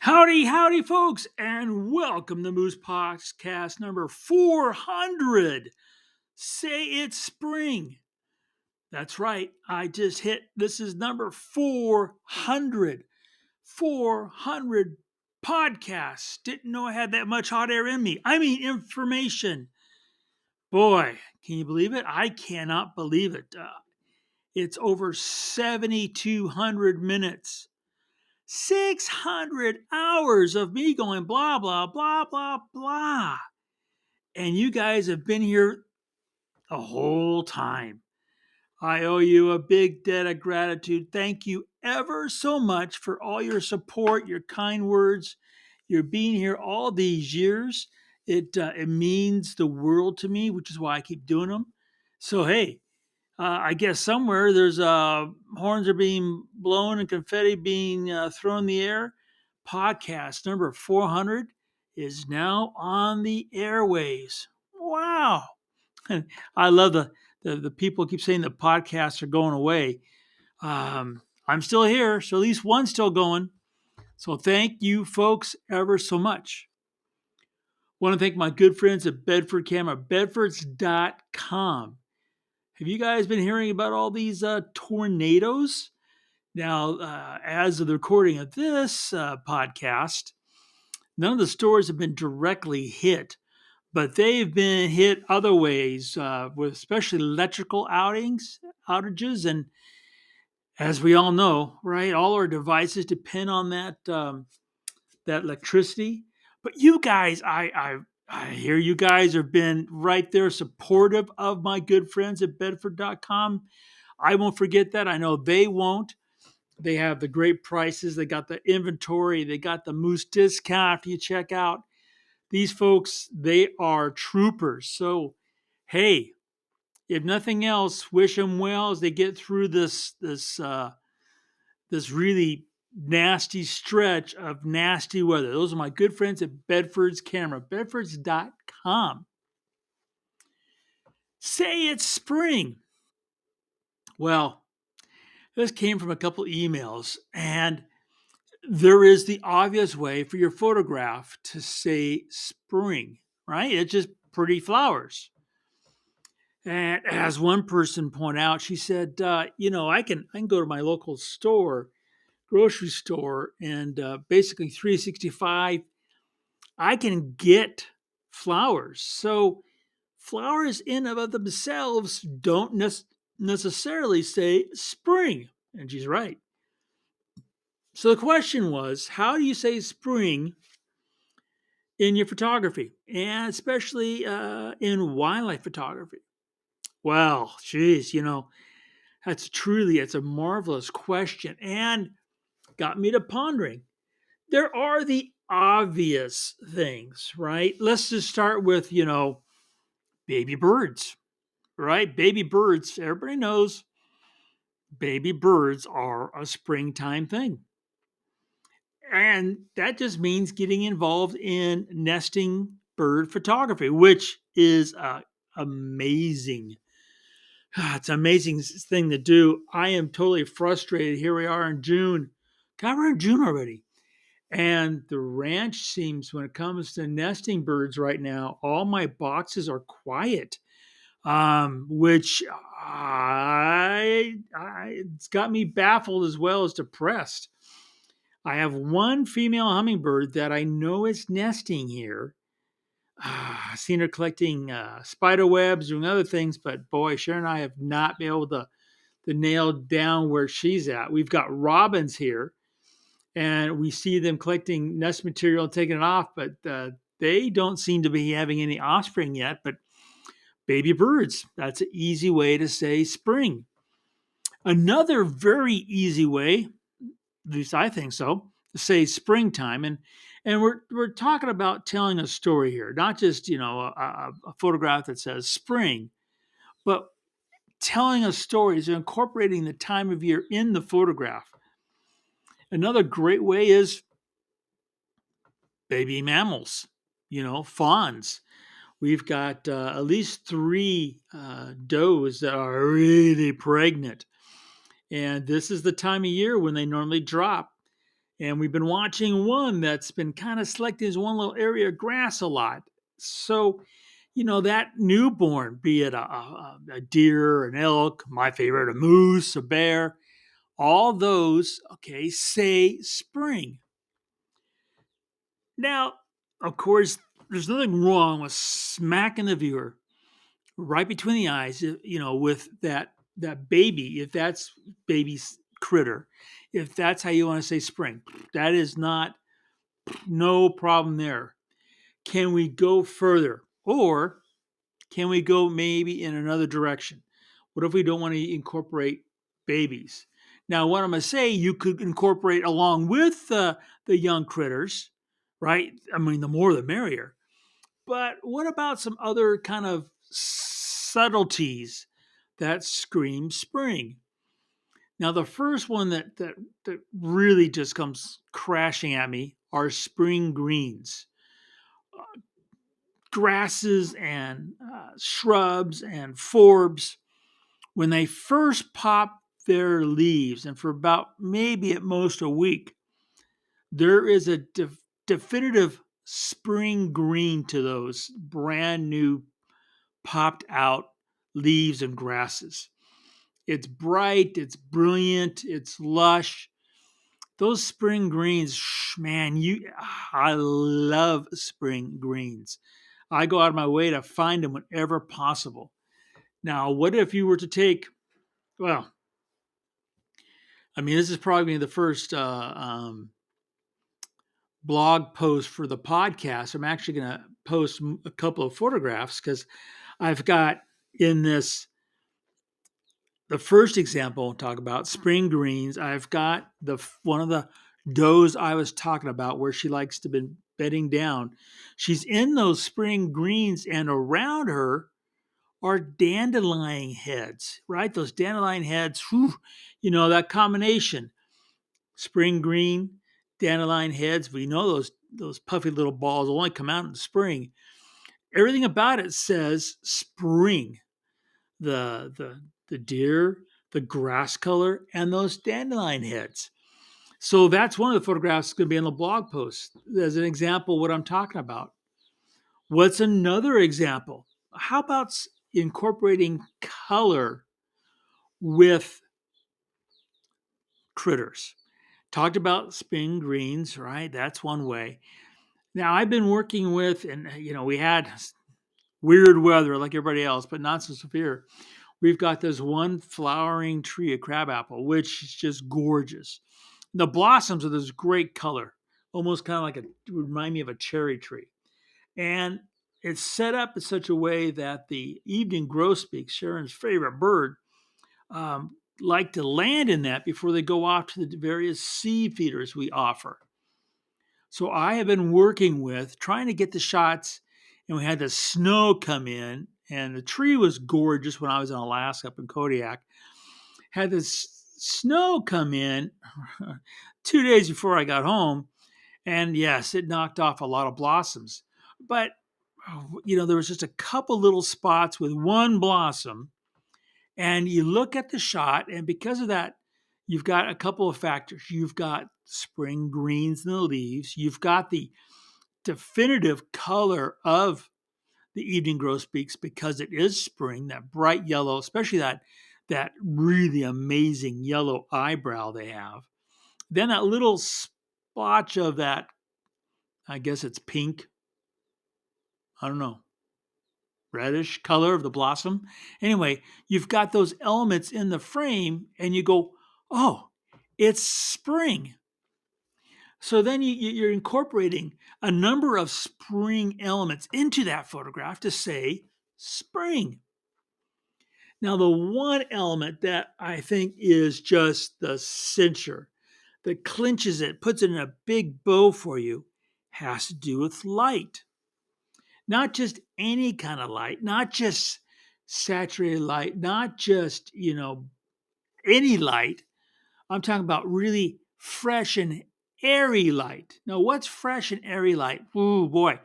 Howdy, howdy, folks, and welcome to Moose Podcast number 400. Say it's spring. That's right. I just hit, this is number 400. 400 podcasts. Didn't know I had that much hot air in me. I mean, information. Boy, can you believe it? I cannot believe it. It's over 7,200 minutes. 600 hours of me going blah, blah, blah, blah, blah. And you guys have been here the whole time. I owe you a big debt of gratitude. Thank you ever so much for all your support, your kind words, your being here all these years. It means the world to me, which is why I keep doing them. So, hey, I guess somewhere there's horns are being blown and confetti being thrown in the air. Podcast number 400 is now on the airwaves. Wow. I love the people keep saying the podcasts are going away. I'm still here, so at least one's still going. So thank you folks ever so much. Want to thank my good friends at Bedford Camera, bedfords.com. Have you guys been hearing about all these tornadoes? Now, as of the recording of this podcast, none of the stores have been directly hit, but they've been hit other ways, with especially electrical outages. And as we all know, right, all our devices depend on that electricity. But you guys, I hear you guys have been right there supportive of my good friends at bedford.com. I won't forget that. I know they won't. They have the great prices. They got the inventory. They got the Moose discount after you check out. These folks, they are troopers. So, hey, if nothing else, wish them well as they get through this really nasty stretch of nasty weather. Those are my good friends at Bedford's Camera, bedfords.com. Say it's spring. Well, this came from a couple emails, and there is the obvious way for your photograph to say spring, right? It's just pretty flowers. And as one person pointed out, she said, I can go to my local store, grocery store, and basically 365, I can get flowers. So flowers in and of themselves don't necessarily say spring. And she's right. So the question was, how do you say spring in your photography, and especially in wildlife photography? Well, geez, it's a marvelous question and got me to pondering. There are the obvious things, right? Let's just start with, baby birds, right? Baby birds, everybody knows baby birds are a springtime thing. And that just means getting involved in nesting bird photography, which is amazing. It's an amazing thing to do. I am totally frustrated. Here we are in June. God, we're in June already. And the ranch seems, when it comes to nesting birds right now, all my boxes are quiet, which it's got me baffled as well as depressed. I have one female hummingbird that I know is nesting here. I've seen her collecting spider webs, doing other things, but boy, Sharon and I have not been able to nail down where she's at. We've got robins here, and we see them collecting nest material and taking it off, but they don't seem to be having any offspring yet. But baby birds, that's an easy way to say spring. Another very easy way, at least I think so, to say springtime. And we're talking about telling a story here, not just a photograph that says spring, but telling a story is incorporating the time of year in the photograph. Another great way is baby mammals, fawns. We've got at least three does that are really pregnant. And this is the time of year when they normally drop. And we've been watching one that's been kind of selected as one little area of grass a lot. So, that newborn, be it a deer, an elk, my favorite, a moose, a bear, all those, okay, say spring. Now, of course, there's nothing wrong with smacking the viewer right between the eyes, with that baby, if that's baby's critter, if that's how you want to say spring, that is not no problem there. Can we go further, or can we go maybe in another direction? What if we don't want to incorporate babies? Now, what I'm going to say, you could incorporate along with the young critters, right? I mean, the more the merrier. But what about some other kind of subtleties that scream spring? Now, the first one that really just comes crashing at me are spring greens, grasses and shrubs and forbs. When they first pop their leaves, and for about maybe at most a week, there is a definitive spring green to those brand new popped out leaves and grasses. It's bright, it's brilliant, it's lush. Those spring greens, man, I love spring greens. I go out of my way to find them whenever possible. Now, what if you were to take, well, I mean, this is probably the first blog post for the podcast. I'm actually going to post a couple of photographs because I've got in this the first example I'll talk about spring greens. I've got the one of the does I was talking about where she likes to be bedding down. She's in those spring greens, and around her are dandelion heads, right? Those dandelion heads, whew, that combination, spring green, dandelion heads. We know those puffy little balls only come out in the spring. Everything about it says spring. The deer, the grass color, and those dandelion heads. So that's one of the photographs that's going to be in the blog post as an example of what I'm talking about. What's another example? How about incorporating color with critters? Talked about spring greens, right? That's one way. Now I've been working with, and we had weird weather like everybody else, but not so severe. We've got this one flowering tree, a crabapple, which is just gorgeous. The blossoms are this great color, almost kind of like remind me of a cherry tree. And it's set up in such a way that the evening grosbeak, Sharon's favorite bird, like to land in that before they go off to the various seed feeders we offer. So I have been working with trying to get the shots, and we had the snow come in, and the tree was gorgeous when I was in Alaska up in Kodiak. Had this snow come in 2 days before I got home, and yes, it knocked off a lot of blossoms. But there was just a couple little spots with one blossom, and you look at the shot, and because of that, you've got a couple of factors. You've got spring greens in the leaves. You've got the definitive color of the evening grosbeaks because it is spring, that bright yellow, especially that really amazing yellow eyebrow they have. Then that little splotch of that, I guess it's pink, I don't know, reddish color of the blossom. Anyway, you've got those elements in the frame, and you go, oh, it's spring. So then you're incorporating a number of spring elements into that photograph to say spring. Now, the one element that I think is just the cincher, that clinches it, puts it in a big bow for you, has to do with light. Not just any kind of light, not just saturated light, not just, any light. I'm talking about really fresh and airy light. Now, what's fresh and airy light? Ooh, boy.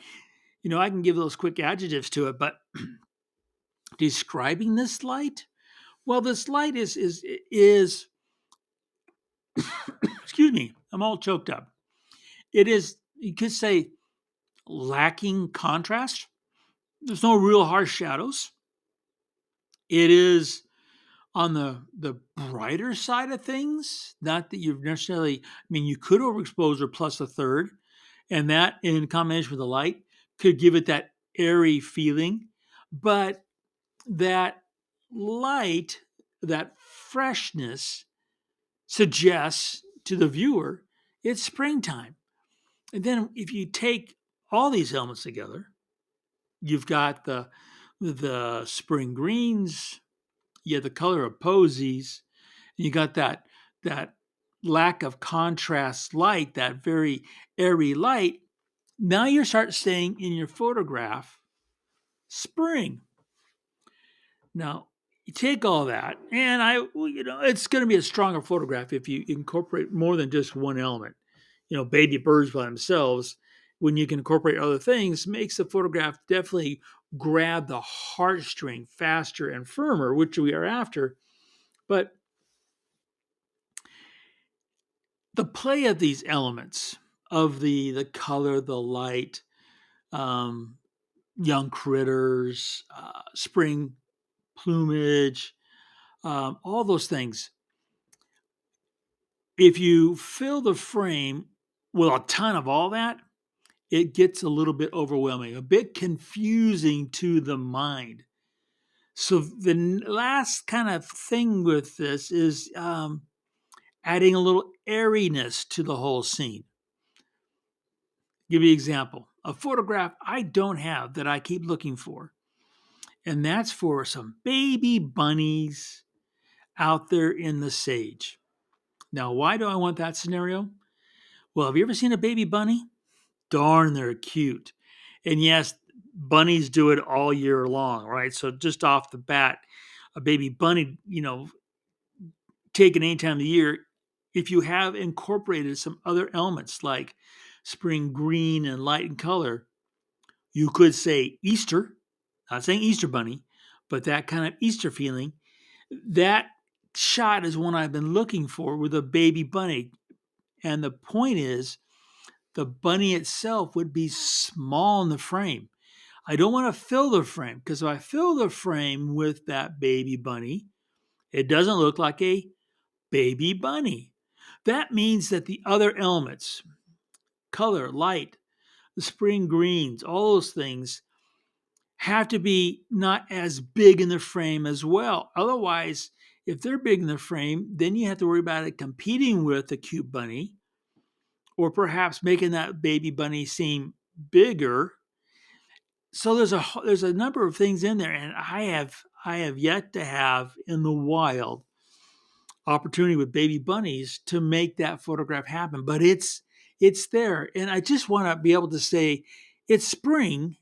I can give those quick adjectives to it, but describing this light, well, this light is excuse me, I'm all choked up. It is, you could say, lacking contrast. There's no real harsh shadows. It is on the brighter side of things. Not that you've necessarily, I mean, you could overexpose or plus a third, and that in combination with the light could give it that airy feeling. But that light, that freshness suggests to the viewer it's springtime. And then if you take all these elements together, you've got the spring greens, you have the color of posies, and you got that lack of contrast light, that very airy light. Now you start saying in your photograph, spring. Now you take all that, and it's going to be a stronger photograph if you incorporate more than just one element. Baby birds by themselves, when you can incorporate other things, makes the photograph definitely grab the heartstring faster and firmer, which we are after. But the play of these elements, of the color, the light, um, young critters, spring plumage, all those things. If you fill the frame with a ton of all that, it gets a little bit overwhelming, a bit confusing to the mind. So the last kind of thing with this is adding a little airiness to the whole scene. Give you an example. A photograph I don't have that I keep looking for, and that's for some baby bunnies out there in the sage. Now, why do I want that scenario? Well, have you ever seen a baby bunny? Darn, they're cute. And yes, bunnies do it all year long, right? So just off the bat, a baby bunny, taken any time of the year, if you have incorporated some other elements like spring green and light in color, you could say Easter, not saying Easter bunny, but that kind of Easter feeling. That shot is one I've been looking for with a baby bunny. And the point is, the bunny itself would be small in the frame. I don't want to fill the frame, because if I fill the frame with that baby bunny, it doesn't look like a baby bunny. That means that the other elements, color, light, the spring greens, all those things have to be not as big in the frame as well. Otherwise, if they're big in the frame, then you have to worry about it competing with the cute bunny, or perhaps making that baby bunny seem bigger. So there's a number of things in there, and I have yet to have in the wild opportunity with baby bunnies to make that photograph happen. But it's there, and I just want to be able to say it's spring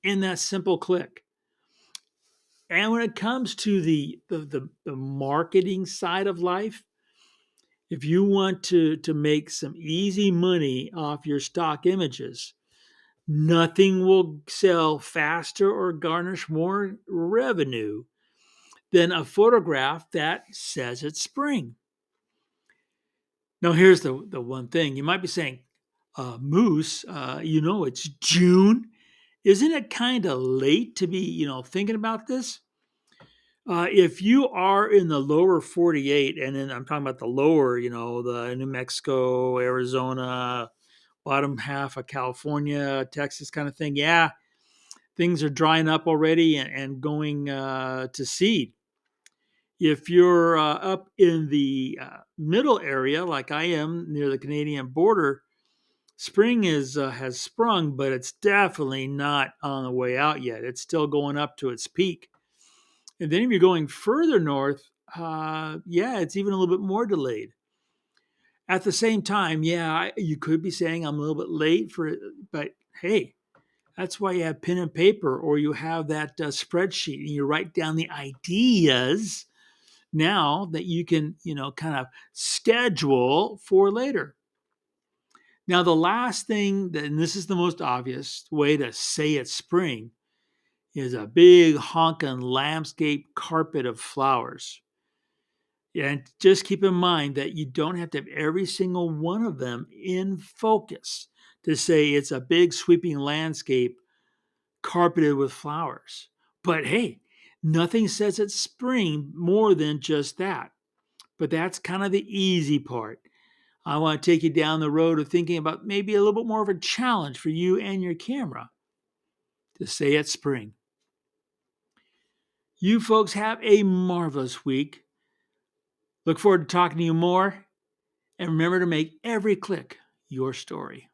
in that simple click. And when it comes to the marketing side of life, if you want to make some easy money off your stock images, nothing will sell faster or garnish more revenue than a photograph that says it's spring. Now, here's the one thing. You might be saying, Moose, it's June. Isn't it kind of late to be, thinking about this? If you are in the lower 48, and then I'm talking about the lower, the New Mexico, Arizona, bottom half of California, Texas kind of thing, yeah, things are drying up already and going to seed. If you're up in the middle area, like I am near the Canadian border, spring has sprung, but it's definitely not on the way out yet. It's still going up to its peak. And then if you're going further north, it's even a little bit more delayed. At the same time, you could be saying I'm a little bit late for it, but hey, that's why you have pen and paper, or you have that spreadsheet and you write down the ideas now that you can, kind of schedule for later. Now, the last thing, and this is the most obvious way to say it's spring, is a big honking landscape carpet of flowers. Yeah, and just keep in mind that you don't have to have every single one of them in focus to say it's a big sweeping landscape carpeted with flowers. But hey, nothing says it's spring more than just that. But that's kind of the easy part. I want to take you down the road of thinking about maybe a little bit more of a challenge for you and your camera to say it's spring. You folks have a marvelous week. Look forward to talking to you more. And remember to make every click your story.